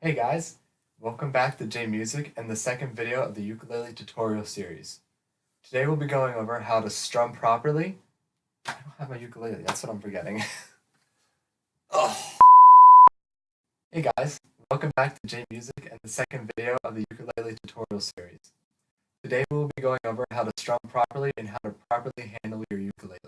Hey guys, welcome back to J Music and the second video of the ukulele tutorial series. Today we'll be going over how to strum properly. I don't have my ukulele, that's what I'm forgetting. Oh. Hey guys, welcome back to J Music and the second video of the ukulele tutorial series. Today we'll be going over how to strum properly and how to properly handle your ukulele.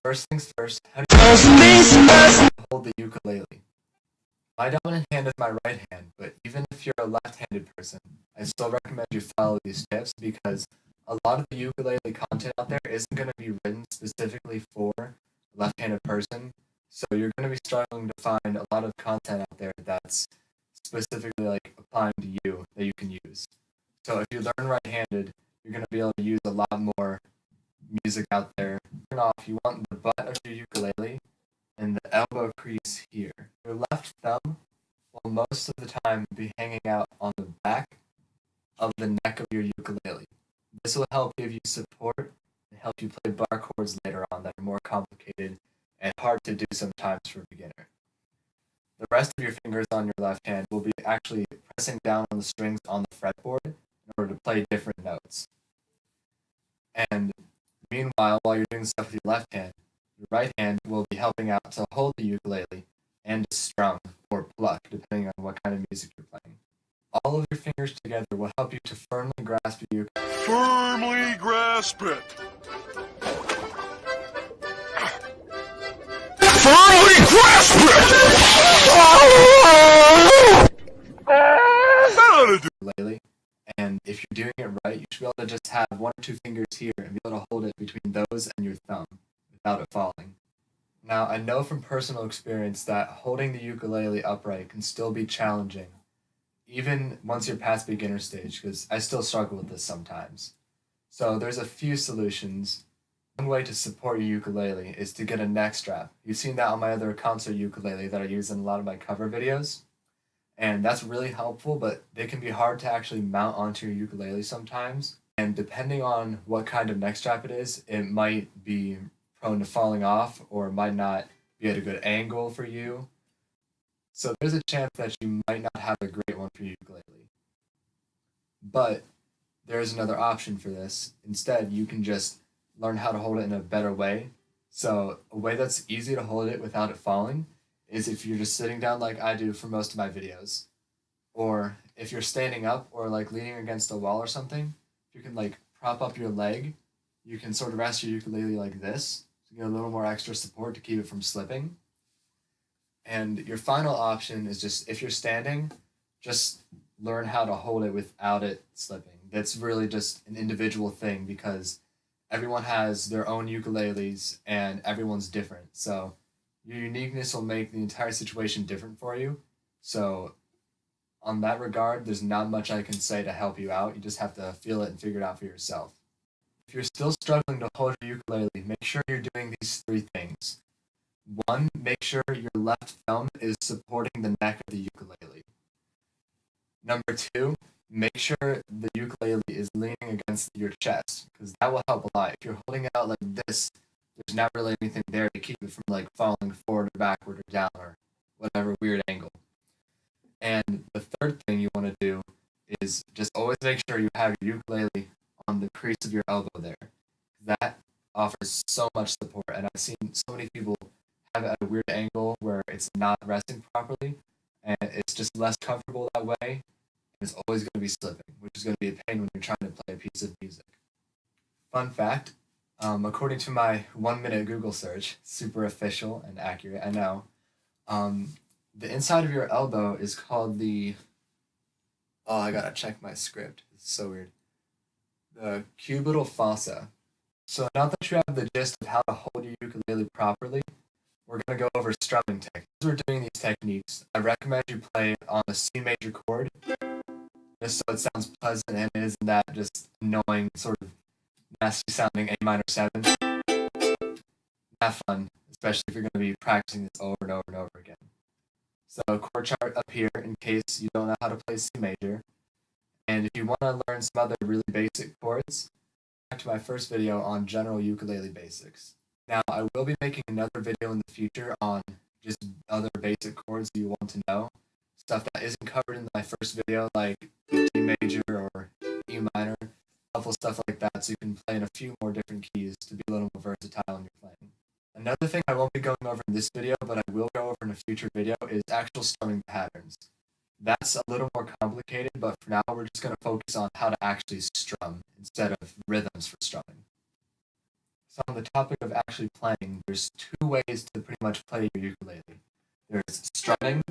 First things first, how do you hold the ukulele? My dominant hand is my right hand, but even if you're a left-handed person, I still recommend you follow these tips because a lot of the ukulele content out there isn't going to be written specifically for a left-handed person, so you're going to be struggling to find a lot of content out there that's specifically like applying to you that you can use. So if you learn right-handed, you're going to be able to use a lot more music out there. Turn off, you want the butt of your ukulele and the elbow crease here. Your left thumb will most of the time be hanging out on the back of the neck of your ukulele. This will help give you support and help you play bar chords later on that are more complicated and hard to do sometimes for a beginner. The rest of your fingers on your left hand will be actually pressing down on the strings on the fretboard in order to play different notes. And meanwhile, while you're doing stuff with your left hand, your right hand will be helping out to hold the ukulele and to strum or pluck, depending on what kind of music you're playing. All of your fingers together will help you to firmly grasp your ukulele. Firmly grasp it! Firmly grasp Ukulele. And if you're doing it right, you should be able to just have one or two fingers here and be able to hold it between those and your thumb without it falling. Now, I know from personal experience that holding the ukulele upright can still be challenging, even once you're past beginner stage, because I still struggle with this sometimes. So there's a few solutions. One way to support your ukulele is to get a neck strap. You've seen that on my other concert ukulele that I use in a lot of my cover videos. And that's really helpful, but they can be hard to actually mount onto your ukulele sometimes. And depending on what kind of neck strap it is, it might be prone to falling off or might not be at a good angle for you. So there's a chance that you might not have a great one for your ukulele. But there's another option for this. Instead, you can just learn how to hold it in a better way. So a way that's easy to hold it without it falling is if you're just sitting down like I do for most of my videos. Or if you're standing up or like leaning against a wall or something, you can like prop up your leg. You can sort of rest your ukulele like this to get a little more extra support to keep it from slipping. And your final option is just if you're standing, just learn how to hold it without it slipping. That's really just an individual thing because everyone has their own ukuleles and everyone's different. So your uniqueness will make the entire situation different for you. So on that regard, there's not much I can say to help you out. You just have to feel it and figure it out for yourself. If you're still struggling to hold your ukulele, make sure you're doing these three things. One, make sure your left thumb is supporting the neck of the ukulele. Number two, make sure the ukulele is leaning against your chest, because that will help a lot. If you're holding it out like this, there's not really anything there to keep it from like falling forward or backward or down or whatever weird angle. And the third thing you want to do is just always make sure you have your ukulele on the crease of your elbow there. That offers so much support, and I've seen so many people have it at a weird angle where it's not resting properly, and it's just less comfortable that way, and it's always going to be slipping, which is going to be a pain when you're trying to play a piece of music. Fun fact, according to my 1 minute Google search, super official and accurate, I know, the inside of your elbow is called the, oh, I gotta check my script, it's so weird, the cubital fossa. So now that you have the gist of how to hold your ukulele properly, we're going to go over strumming techniques. As we're doing these techniques, I recommend you play on a C major chord just so it sounds pleasant and it isn't that just annoying, sort of nasty sounding A minor 7. Have fun, especially if you're going to be practicing this over and over and over again. So chord chart up here in case you don't know how to play C major. And if you want to learn some other really basic chords, back to my first video on general ukulele basics. Now, I will be making another video in the future on just other basic chords you want to know. Stuff that isn't covered in my first video, like D major or E minor, helpful stuff like that, so you can play in a few more different keys to be a little more versatile when you're playing. Another thing I won't be going over in this video, but I will go over in a future video, is actual strumming patterns. That's a little more complicated, but for now we're just going to focus on how to actually strum instead of rhythms for strumming. So on the topic of actually playing, there's two ways to pretty much play your ukulele. There's strumming,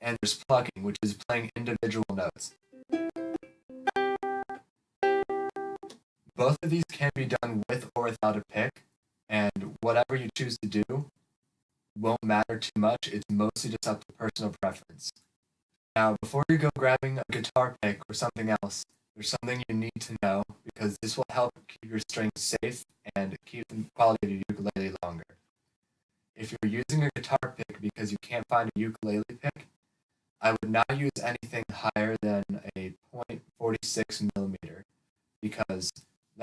and there's plucking, which is playing individual notes. Both of these can be done with or without a pick, and whatever you choose to do won't matter too much. It's mostly just up to personal preference. Now, before you go grabbing a guitar pick or something else, there's something you need to know, because this will help keep your strings safe and keep the quality of your ukulele longer. If you're using a guitar pick because you can't find a ukulele pick, I would not use anything higher than a .46 millimeter, because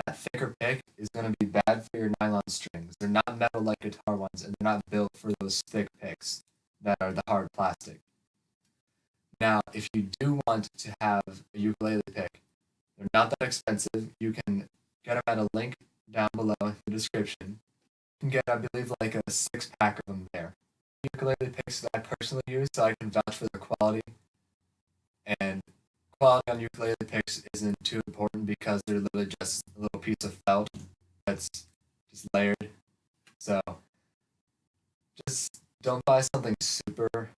that thicker pick is going to be bad for your nylon strings. They're not metal like guitar ones, and they're not built for those thick picks that are the hard plastic. Now, if you do want to have a ukulele pick, they're not that expensive. You can get them at a link down below in the description. You can get, I believe, like a 6-pack of them there. Ukulele picks that I personally use, so I can vouch for the quality. And quality on ukulele picks isn't too important because they're literally just a little piece of felt that's just layered. So just don't buy something super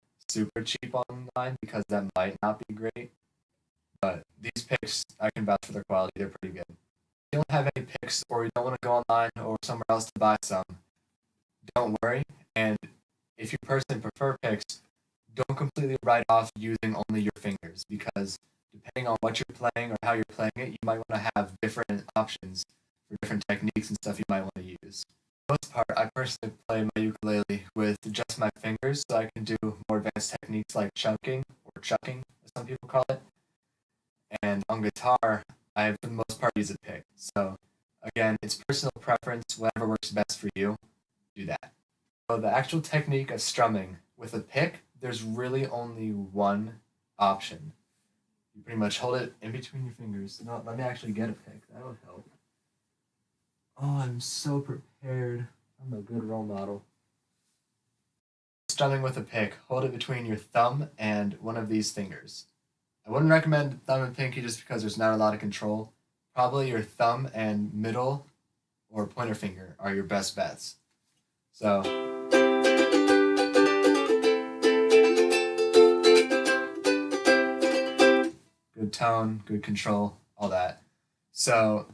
cheap online, because that might not be great. But these picks, I can vouch for their quality. They're pretty good. If you don't have any picks, or you don't want to go online or somewhere else to buy some, don't worry. And if you personally prefer picks, don't completely write off using only your fingers, because depending on what you're playing or how you're playing it, you might want to have different options for different techniques and stuff you might want to use. For the most part, I personally play my ukulele with just my fingers, so I can do more advanced techniques like chunking, or chucking, as some people call it. And on guitar, I, for the most part, use a pick. So, again, it's personal preference. Whatever works best for you, do that. So the actual technique of strumming with a pick, there's really only one option. You pretty much hold it in between your fingers. No, let me actually get a pick. That'll help. Oh, I'm so prepared. I'm a good role model. Strumming with a pick, hold it between your thumb and one of these fingers. I wouldn't recommend thumb and pinky just because there's not a lot of control. Probably your thumb and middle or pointer finger are your best bets. So good tone, good control, all that. So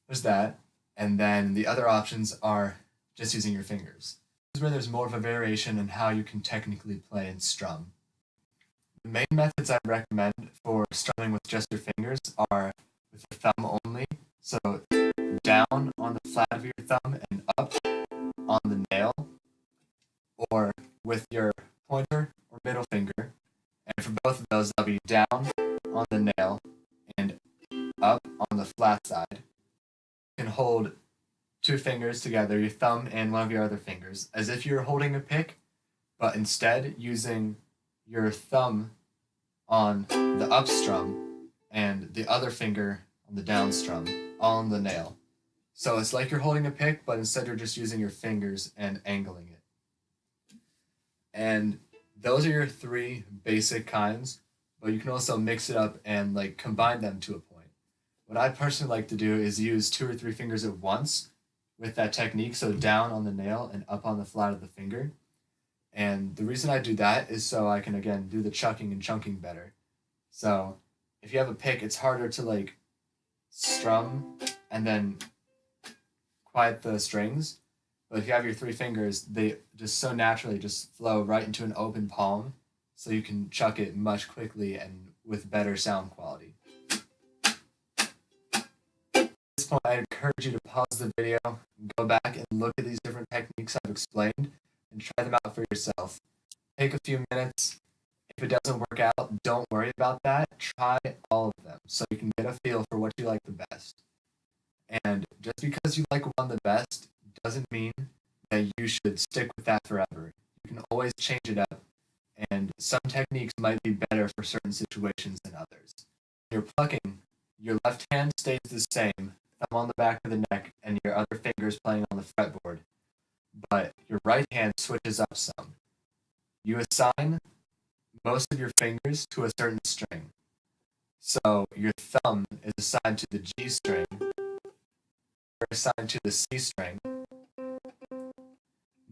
there's that. And then the other options are just using your fingers. This is where there's more of a variation in how you can technically play and strum. The main methods I recommend for strumming with just your fingers are with your thumb only. So down on the flat of your thumb and up on the nail, or with your pointer or middle finger. And for both of those, they'll be down on the nail and up on the flat side. You can hold two fingers together, your thumb and one of your other fingers, as if you're holding a pick, but instead using your thumb on the up strum and the other finger on the down strum, all on the nail. So it's like you're holding a pick, but instead you're just using your fingers and angling it. And those are your three basic kinds, but you can also mix it up and like combine them to a point. What I personally like to do is use 2 or 3 fingers at once with that technique, so down on the nail and up on the flat of the finger. And the reason I do that is so I can, again, do the chucking and chunking better. So if you have a pick, it's harder to like strum and then quiet the strings. But if you have your 3 fingers, they just so naturally just flow right into an open palm, so you can chuck it much quickly and with better sound quality. At this point, I encourage you to pause the video, go back and look at these different techniques I've explained, and try them out for yourself. Take a few minutes. If it doesn't work out, don't worry about that. Try all of them so you can get a feel for what you like the best. And just because you like one the best doesn't mean that you should stick with that forever. You can always change it up, and some techniques might be better for certain situations than others. When you're plucking, your left hand stays the same, thumb on the back of the neck, and your other fingers playing on the fretboard. But your right hand switches up some. You assign most of your fingers to a certain string. So your thumb is assigned to the G string, you're assigned to the C string,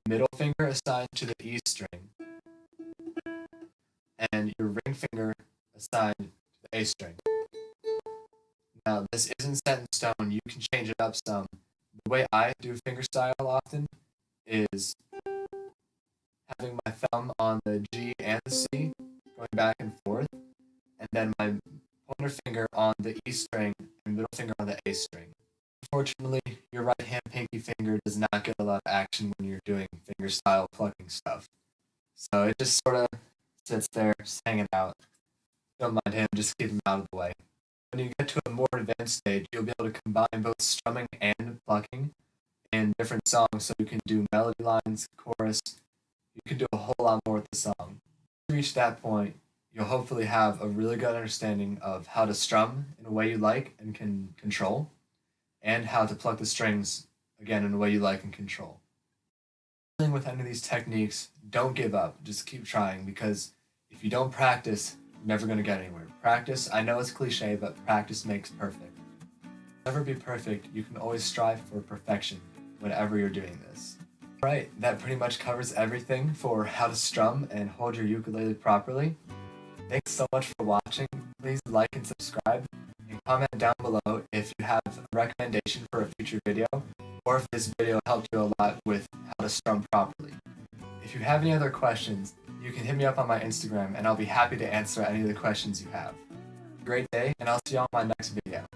middle finger assigned to the E string, and your ring finger assigned to the A string. Now, this isn't set in stone. You can change it up some. The way I do fingerstyle often is having my thumb on the G and the C, going back and forth, and then my pointer finger on the E string and middle finger on the A string. Unfortunately, your right hand pinky finger does not get a lot of action when you're doing fingerstyle plucking stuff. So it just sort of sits there, just hanging out. Don't mind him, just keep him out of the way. When you get to a more advanced stage, you'll be able to combine both strumming and plucking in different songs, so you can do melody lines, chorus. You can do a whole lot more with the song. When you reach that point, you'll hopefully have a really good understanding of how to strum in a way you like and can control, and how to pluck the strings, again, in a way you like and control. Dealing with any of these techniques, don't give up. Just keep trying, because if you don't practice, you're never going to get anywhere. Practice, I know it's cliche, but practice makes perfect. You'll never be perfect. You can always strive for perfection whenever you're doing this. Alright, that pretty much covers everything for how to strum and hold your ukulele properly. Thanks so much for watching. Please like and subscribe, and comment down below if you have a recommendation for a future video, or if this video helped you a lot with how to strum properly. If you have any other questions, you can hit me up on my Instagram, and I'll be happy to answer any of the questions you have. Great day, and I'll see you on my next video.